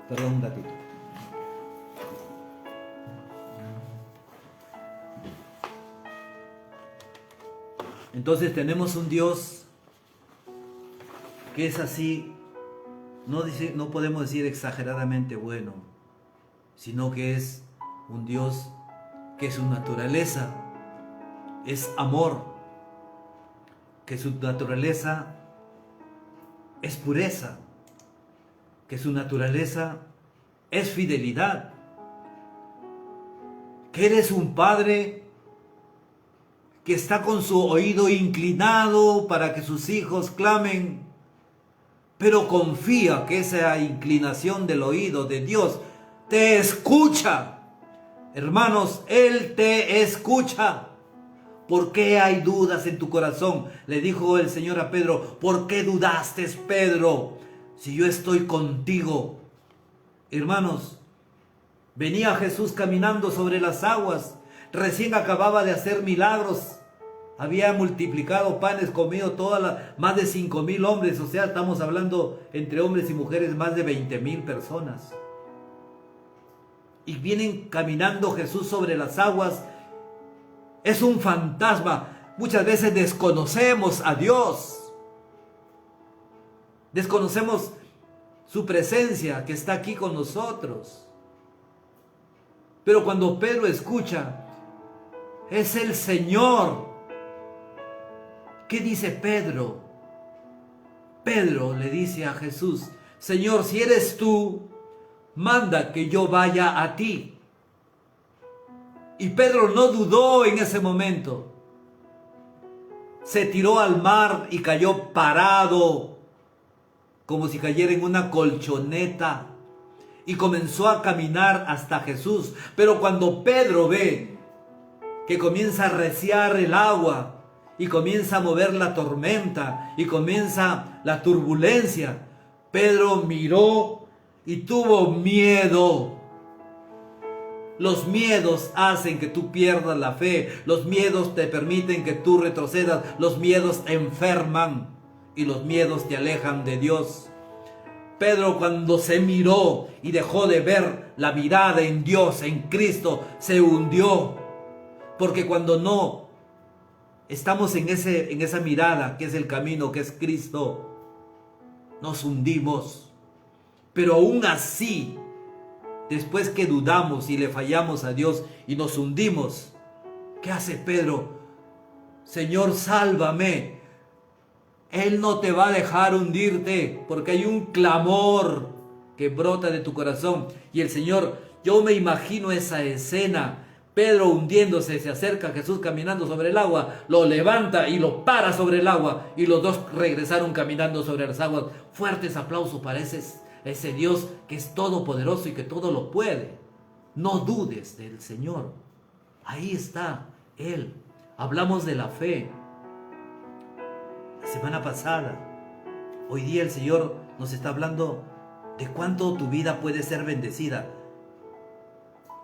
Perdón, un gatito. Entonces tenemos un Dios que es así, no podemos decir exageradamente bueno, sino que es un Dios que su naturaleza es amor, que su naturaleza es pureza, que su naturaleza es fidelidad, que Él es un Padre que está con su oído inclinado para que sus hijos clamen, pero confía que esa inclinación del oído de Dios te escucha. Hermanos, Él te escucha. ¿Por qué hay dudas en tu corazón? Le dijo el Señor a Pedro, ¿por qué dudaste, Pedro? Si yo estoy contigo. Hermanos, venía Jesús caminando sobre las aguas. Recién acababa de hacer milagros. Había multiplicado panes, comido más de 5,000 hombres. O sea, estamos hablando entre hombres y mujeres, más de 20,000 personas. Y vienen caminando Jesús sobre las aguas. Es un fantasma. Muchas veces desconocemos a Dios. Desconocemos su presencia que está aquí con nosotros. Pero cuando Pedro escucha, es el Señor. ¿Qué dice Pedro? Pedro le dice a Jesús, Señor, si eres tú, manda que yo vaya a ti. Y Pedro no dudó en ese momento. Se tiró al mar y cayó parado, como si cayera en una colchoneta. Y comenzó a caminar hasta Jesús. Pero cuando Pedro ve que comienza a arreciar el agua, y comienza a mover la tormenta, y comienza la turbulencia, Pedro miró y tuvo miedo. Los miedos hacen que tú pierdas la fe. Los miedos te permiten que tú retrocedas. Los miedos te enferman y los miedos te alejan de Dios. Pedro, cuando se miró y dejó de ver la mirada en Dios, en Cristo, se hundió. Porque cuando no estamos en esa mirada que es el camino, que es Cristo, nos hundimos. Pero aún así, después que dudamos y le fallamos a Dios y nos hundimos, ¿qué hace Pedro? Señor, sálvame. Él no te va a dejar hundirte, porque hay un clamor que brota de tu corazón. Y el Señor, yo me imagino esa escena. Pedro hundiéndose, se acerca a Jesús caminando sobre el agua, lo levanta y lo para sobre el agua, y los dos regresaron caminando sobre las aguas. Fuertes aplausos para ese Dios que es todopoderoso y que todo lo puede. No dudes del Señor. Ahí está Él. Hablamos de la fe la semana pasada. Hoy día el Señor nos está hablando de cuánto tu vida puede ser bendecida.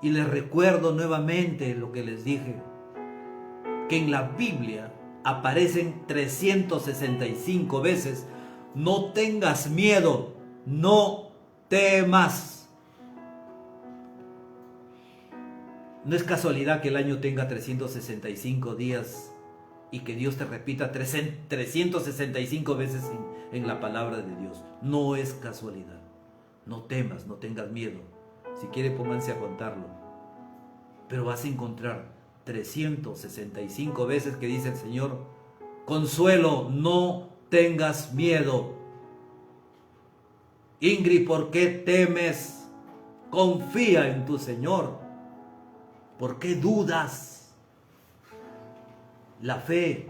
Y les recuerdo nuevamente lo que les dije, que en la Biblia aparecen 365 veces, no tengas miedo, no temas. No es casualidad que el año tenga 365 días y que Dios te repita 365 veces en la palabra de Dios. No es casualidad. No temas, no tengas miedo. Si quiere, pónganse a contarlo. Pero vas a encontrar 365 veces que dice el Señor, consuelo, no tengas miedo. Ingrid, ¿por qué temes? Confía en tu Señor. ¿Por qué dudas? La fe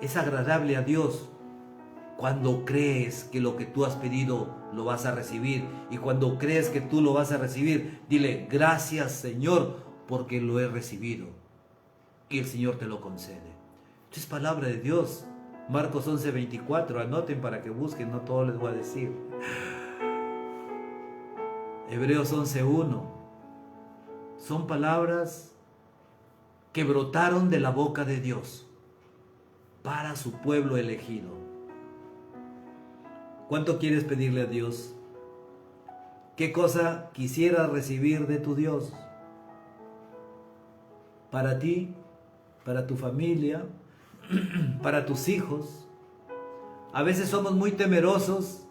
es agradable a Dios cuando crees que lo que tú has pedido lo vas a recibir. Y cuando crees que tú lo vas a recibir, dile, gracias Señor, porque lo he recibido. Y el Señor te lo concede. Esto es palabra de Dios. Marcos 11:24, anoten para que busquen, no todo les voy a decir. Hebreos 11:1. Son palabras que brotaron de la boca de Dios para su pueblo elegido. ¿Cuánto quieres pedirle a Dios? ¿Qué cosa quisieras recibir de tu Dios? Para ti, para tu familia, para tus hijos. A veces somos muy temerosos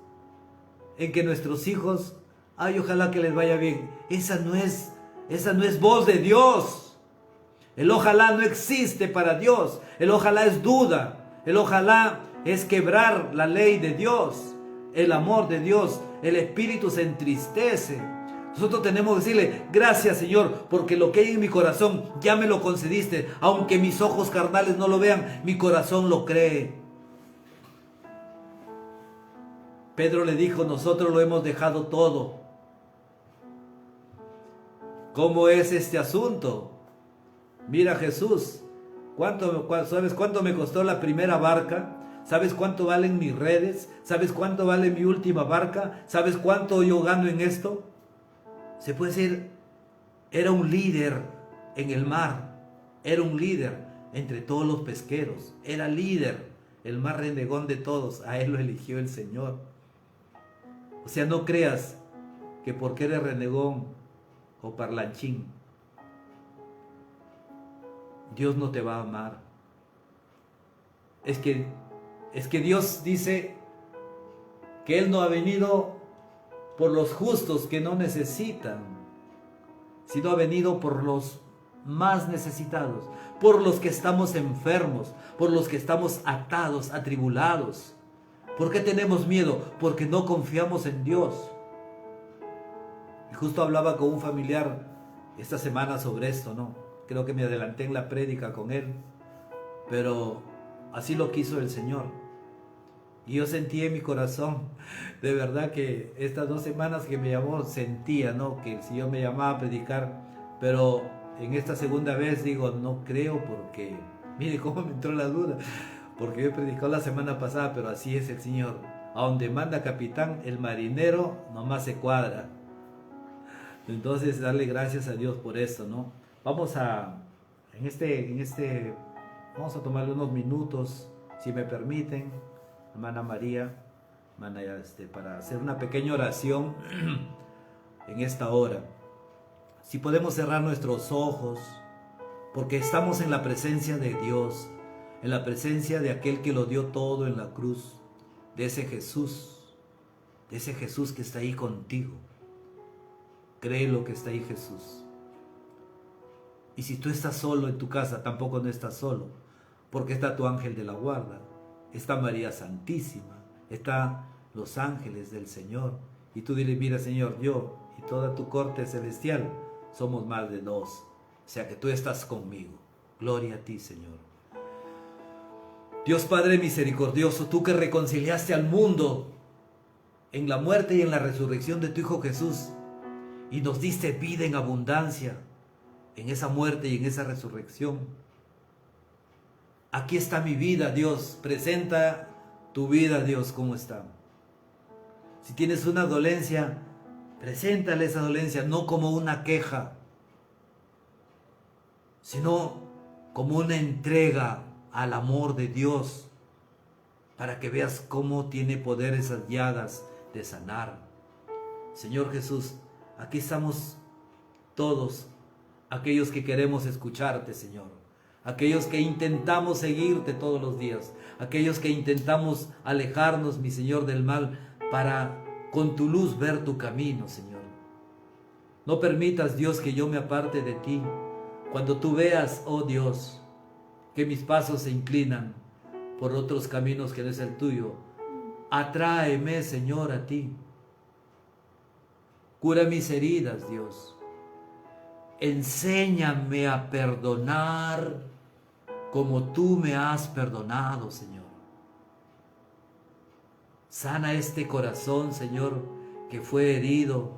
en que nuestros hijos, ay, ojalá que les vaya bien. Esa no es voz de Dios. El ojalá no existe para Dios. El ojalá es duda. El ojalá es quebrar la ley de Dios. El amor de Dios, el espíritu se entristece. Nosotros tenemos que decirle, gracias Señor, porque lo que hay en mi corazón ya me lo concediste. Aunque mis ojos carnales no lo vean, mi corazón lo cree. Pedro le dijo, nosotros lo hemos dejado todo. ¿Cómo es este asunto? Mira Jesús, ¿Sabes cuánto me costó la primera barca? ¿Sabes cuánto valen mis redes? ¿Sabes cuánto vale mi última barca? ¿Sabes cuánto yo gano en esto? Se puede decir, era un líder en el mar, era un líder entre todos los pesqueros, era líder, el más renegón de todos, a él lo eligió el Señor. O sea, no creas que porque eres renegón o parlanchín, Dios no te va a amar. Es que Dios dice que Él no ha venido por los justos que no necesitan, sino ha venido por los más necesitados, por los que estamos enfermos, por los que estamos atados, atribulados. ¿Por qué tenemos miedo? Porque no confiamos en Dios. Y justo hablaba con un familiar esta semana sobre esto, ¿no? Creo que me adelanté en la prédica con él, pero así lo quiso el Señor. Y yo sentí en mi corazón, de verdad que estas 2 semanas que me llamó, sentía, ¿no?, que el Señor me llamaba a predicar, pero en esta segunda vez digo, no creo, porque, mire cómo me entró la duda, porque yo he predicado la semana pasada, pero así es el Señor. A donde manda capitán, el marinero nomás se cuadra. Entonces, darle gracias a Dios por esto, ¿no? Vamos a tomarle unos minutos, si me permiten, hermana María, para hacer una pequeña oración en esta hora. Si podemos cerrar nuestros ojos, porque estamos en la presencia de Dios, en la presencia de aquel que lo dio todo en la cruz, de ese Jesús que está ahí contigo. Créelo que está ahí Jesús. Y si tú estás solo en tu casa, tampoco no estás solo, porque está tu ángel de la guarda, está María Santísima, está los ángeles del Señor. Y tú dile, mira Señor, yo y toda tu corte celestial somos más de 2, o sea que tú estás conmigo. Gloria a ti, Señor. Dios Padre misericordioso, tú que reconciliaste al mundo en la muerte y en la resurrección de tu Hijo Jesús, y nos diste vida en abundancia en esa muerte y en esa resurrección. Aquí está mi vida, Dios. Presenta tu vida, Dios, ¿cómo está? Si tienes una dolencia, preséntale esa dolencia, no como una queja, sino como una entrega al amor de Dios, para que veas cómo tiene poder esas llagas de sanar. Señor Jesús, aquí estamos todos, aquellos que queremos escucharte, Señor, aquellos que intentamos seguirte todos los días, aquellos que intentamos alejarnos, mi Señor, del mal, para con tu luz ver tu camino, Señor. No permitas, Dios, que yo me aparte de ti. Cuando tú veas, oh Dios, que mis pasos se inclinan por otros caminos que no es el tuyo, atráeme, Señor, a ti. Cura mis heridas, Dios. Enséñame a perdonar como tú me has perdonado, Señor. Sana este corazón, Señor, que fue herido,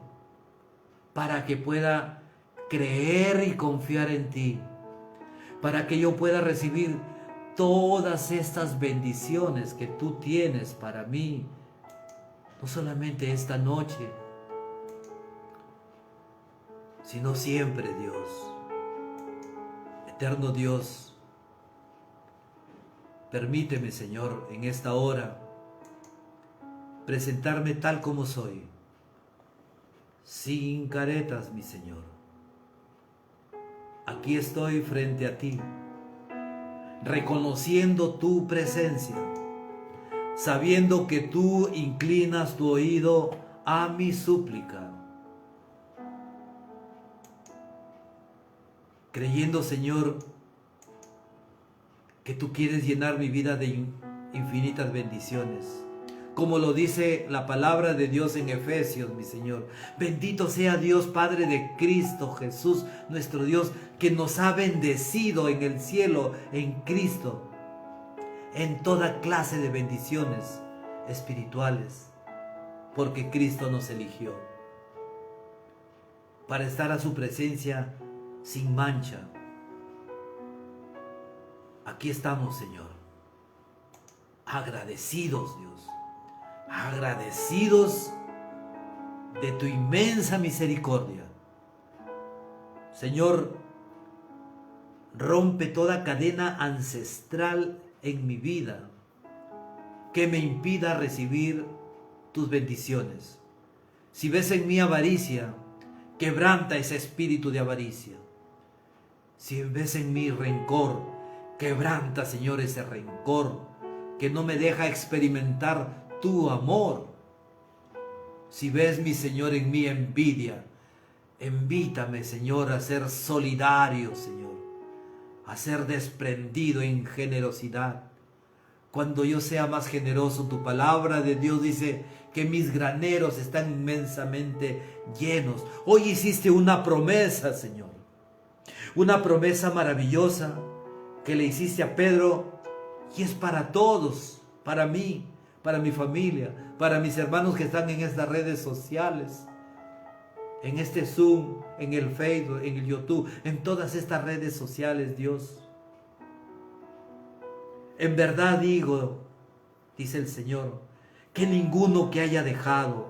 para que pueda creer y confiar en ti, para que yo pueda recibir todas estas bendiciones que tú tienes para mí, no solamente esta noche, sino siempre, Dios. Eterno Dios, permíteme, Señor, en esta hora, presentarme tal como soy, sin caretas, mi Señor. Aquí estoy frente a ti, reconociendo tu presencia, sabiendo que tú inclinas tu oído a mi súplica, creyendo, Señor, que tú quieres llenar mi vida de infinitas bendiciones. Como lo dice la palabra de Dios en Efesios, mi Señor. Bendito sea Dios, Padre de Cristo Jesús, nuestro Dios, que nos ha bendecido en el cielo, en Cristo, en toda clase de bendiciones espirituales, porque Cristo nos eligió para estar a su presencia sin mancha. Aquí estamos, Señor, agradecidos, Dios, agradecidos de tu inmensa misericordia. Señor, rompe toda cadena ancestral en mi vida que me impida recibir tus bendiciones. Si ves en mí avaricia, quebranta ese espíritu de avaricia. Si ves en mí rencor, quebranta, Señor, ese rencor que no me deja experimentar tu amor. Si ves, mi Señor, en mí envidia, invítame, Señor, a ser solidario, Señor, a ser desprendido en generosidad. Cuando yo sea más generoso, tu palabra de Dios dice que mis graneros están inmensamente llenos. Hoy hiciste una promesa, Señor, una promesa maravillosa que le hiciste a Pedro, y es para todos, para mí, para mi familia, para mis hermanos que están en estas redes sociales, en este Zoom, en el Facebook, en el YouTube, en todas estas redes sociales, Dios. En verdad digo, dice el Señor, que ninguno que haya dejado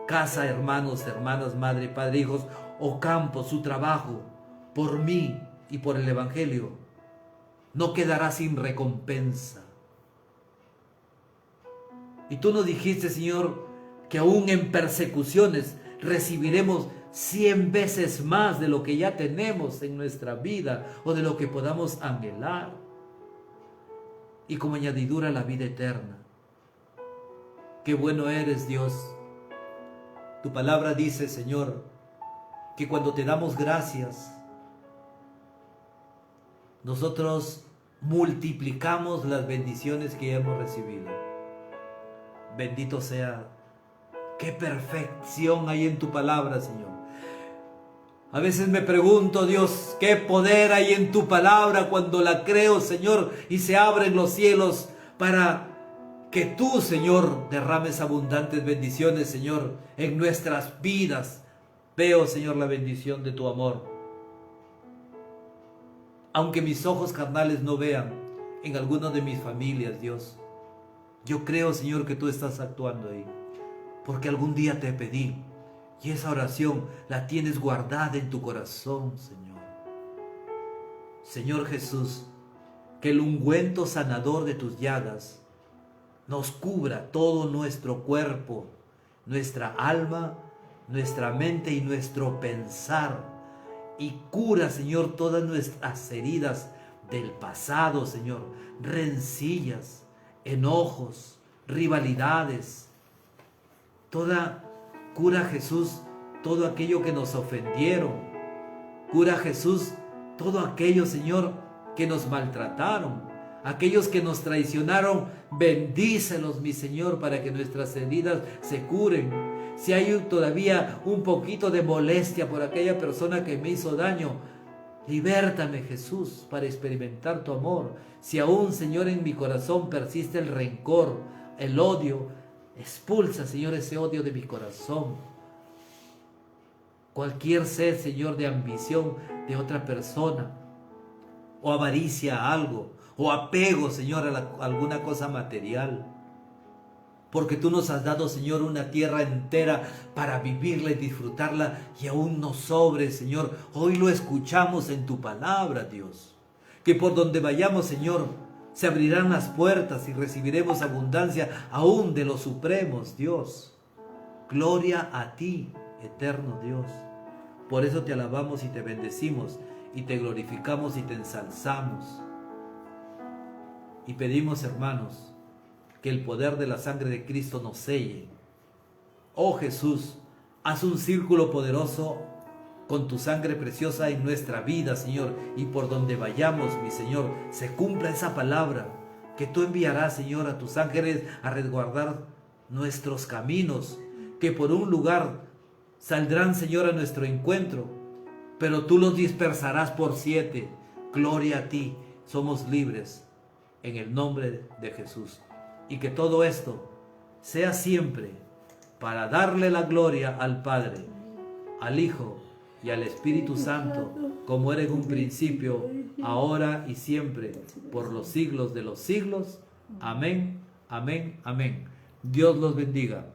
casa, hermanos, hermanas, madre, padre, hijos o campo, su trabajo, por mí y por el Evangelio, no quedará sin recompensa. Y tú nos dijiste, Señor, que aún en persecuciones recibiremos 100 veces más de lo que ya tenemos en nuestra vida o de lo que podamos anhelar. Y como añadidura la vida eterna. Qué bueno eres, Dios. Tu palabra dice, Señor, que cuando te damos gracias, nosotros multiplicamos las bendiciones que hemos recibido. Bendito sea. Qué perfección hay en tu palabra, Señor. A veces me pregunto, Dios, qué poder hay en tu palabra cuando la creo, Señor, y se abren los cielos para que tú, Señor, derrames abundantes bendiciones, Señor, en nuestras vidas. Veo, Señor, la bendición de tu amor. Aunque mis ojos carnales no vean en alguna de mis familias, Dios, yo creo, Señor, que tú estás actuando ahí, porque algún día te pedí. Y esa oración la tienes guardada en tu corazón, Señor. Señor Jesús, que el ungüento sanador de tus llagas nos cubra todo nuestro cuerpo, nuestra alma, nuestra mente y nuestro pensar. Y cura, Señor, todas nuestras heridas del pasado, Señor. Rencillas, enojos, rivalidades. Cura, Jesús, todo aquello que nos ofendieron. Cura, Jesús, todo aquello, Señor, que nos maltrataron. Aquellos que nos traicionaron, bendícelos, mi Señor, para que nuestras heridas se curen. Si hay todavía un poquito de molestia por aquella persona que me hizo daño, libértame, Jesús, para experimentar tu amor. Si aún, Señor, en mi corazón persiste el rencor, el odio, expulsa, Señor, ese odio de mi corazón. Cualquier sed, Señor, de ambición de otra persona, o avaricia a algo, o apego, Señor, a alguna cosa material. Porque tú nos has dado, Señor, una tierra entera para vivirla y disfrutarla, y aún nos sobre, Señor. Hoy lo escuchamos en tu palabra, Dios. Que por donde vayamos, Señor, se abrirán las puertas y recibiremos abundancia aún de los supremos, Dios. Gloria a ti, eterno Dios. Por eso te alabamos y te bendecimos y te glorificamos y te ensalzamos. Y pedimos, hermanos, que el poder de la sangre de Cristo nos selle. Oh Jesús, haz un círculo poderoso con tu sangre preciosa en nuestra vida, Señor, y por donde vayamos, mi Señor, se cumpla esa palabra que tú enviarás, Señor, a tus ángeles a resguardar nuestros caminos, que por un lugar saldrán, Señor, a nuestro encuentro, pero tú los dispersarás por 7. Gloria a ti, somos libres en el nombre de Jesús. Y que todo esto sea siempre para darle la gloria al Padre, al Hijo y al Espíritu Santo, como era en un principio, ahora y siempre, por los siglos de los siglos. Amén, amén, amén. Dios los bendiga.